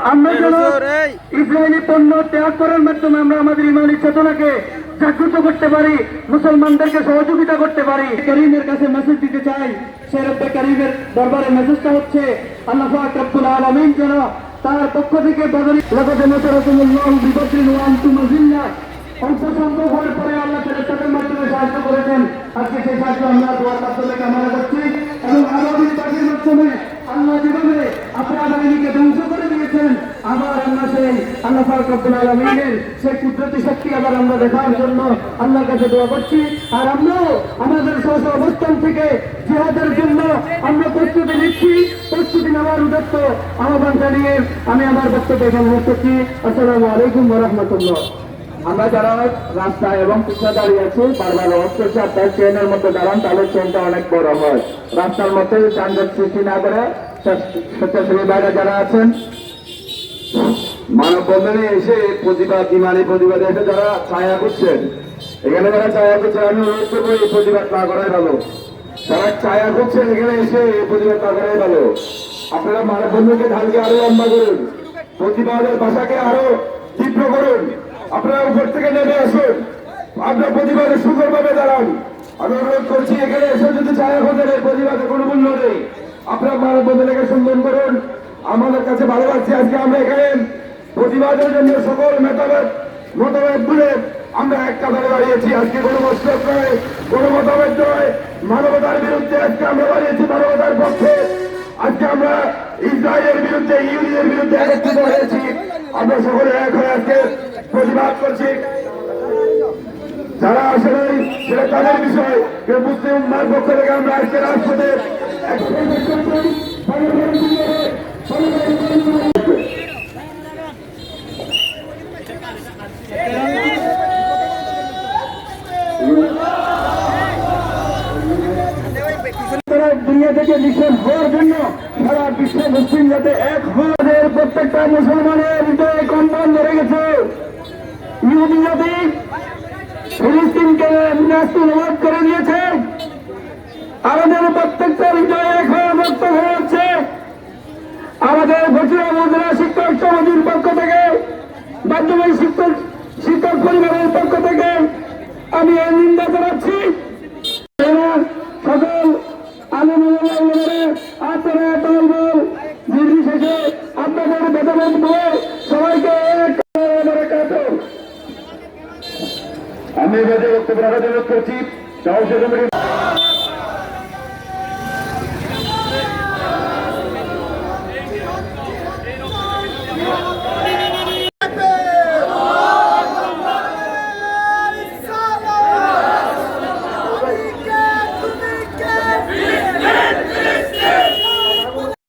আমরা যেন ইসরায়েলি পণ্য ত্যাগ করার মাধ্যমে আমরা আমাদের ইমানি চেতনাকে জাগ্রত করতে পারি, মুসলমানদেরকে সহযোগিতা করতে পারি। করিমের কাছে মেসেজ দিতে চাই, সে রব্বে করিমের দরবারে মেসেজটা হচ্ছে আল্লাহ পাক রব্বুল আলামিন যেন তার পক্ষ থেকে বদলি লাকাদ নাসারাকুমুল্লাহু বিবদরিন ওয়া আনতুম আযিল্লাহ, অল্প সম্ভব হওয়ার পরে আল্লাহ তাদের মাধ্যমে সাহায্য করেছেন। আজকে সেই সাহায্য আমরা দোয়ার মাধ্যমে কামনা করছি এবং আগামী পাখির মাধ্যমে আল্লাহ যেভাবে আপনার বাহিনীকে ধ্বংস করে দিয়েছেন, আবার আমরা সেই আল্লাহ পাক রব্বুল আলামিনের সেই কুদরতি শক্তি আবার আমরা দেখার জন্য আল্লাহর কাছে দোয়া করছি। আর আমরাও আমাদের স্ব অবস্থান থেকে জিহাদের জন্য আমরা প্রস্তুতি নিচ্ছি। প্রস্তুতি নেওয়ার উদ্দেশ্য আহ্বান জানিয়ে আমি আমার বক্তব্য সমাপ্ত করছি। আসসালামু আলাইকুম ওয়া রাহমাতুল্লাহ। আমরা যারা রাস্তায় এবং পিছনে দাঁড়িয়ে আছি বারবার অনুরোধ করছি আপনার ট্রেনের মধ্যে দাঁড়ান, তাহলে ট্রেনটা অনেক বড় হয়। রাস্তার মধ্যে যানজট সৃষ্টি না করে স্বেচ্ছাসেবী বাইরে যারা আছেন মানববন্ধনে এসে প্রতিবাদ ইমানি প্রতিবাদে এসে যারা ছায়া করছেন, এখানে যারা ছায়া করছেন আমি অনুরোধ করবো এই প্রতিবাদ না করাই ভালো। যারা ছায়া করছেন এখানে এসে এই প্রতিবাদ না করাই ভালো। আপনারা মানববন্ধনকে ঢালকে আরো লম্বা করুন, প্রতিবাদের ভাষাকে আরো তীব্র করুন। আপনারা উপর থেকে নেমে আসুন, আপনার প্রতিবাদে সুন্দরভাবে দাঁড়ান। আমি অনুরোধ করছি এখানে এসে যদি ছায়া খোঁজেন এই প্রতিবাদে কোনো মূল্য নেই। আপনার মানববন্ধনকে সুন্দর করুন। আমাদের কাছে ভালো লাগছে আজকে আমরা এখানে প্রতিবাদের জন্য সকল মতামত বলে আমরা একটা দলে দাঁড়িয়েছি। আজকে কোনো মতলব নয়, কোনো মতামত নয়, মানবতার বিরুদ্ধে আজকে আমরা দাঁড়িয়েছি, মানবতার পক্ষে। আজকে আমরা ইসরায়েলের বিরুদ্ধে ইহুদিদের বিরুদ্ধে একত্রিত হয়েছি। আমরা সকলে এক হয়ে আজকে প্রতিবাদ করছি। যারা আসলে সেটা তাদের বিষয়, কেউ মুসলিম উম্মার পক্ষ থেকে আমরা আজকে রাজপথে দুনিয়া থেকে নিষেধ হওয়ার জন্য সারা বিশ্ব মুসলিম যাতে এক হওয়ার প্রত্যেকটা মুসলমানের হৃদয়ে কম্পন ধরে গেছে। ইহুদি জাতি ফিলিস্তিনকে নাস্তিবাদ করে দিয়েছে, আমাদের প্রত্যেকটা হৃদয়ে এক হওয়া মুক্ত হয়ে যাচ্ছে। আমাদের বছর উপজেলা শিক্ষক সমিতির পক্ষ থেকে, মাধ্যমিক শিক্ষক পরিবারের পক্ষ থেকে আমি এই নিন্দা জানাচ্ছি। সকল আপনারা দলবল নির্বিশেষে আপনাদের বেতন দিয়ে সবাইকে আমি বক্তব্য রাখার অনুরোধ করছি।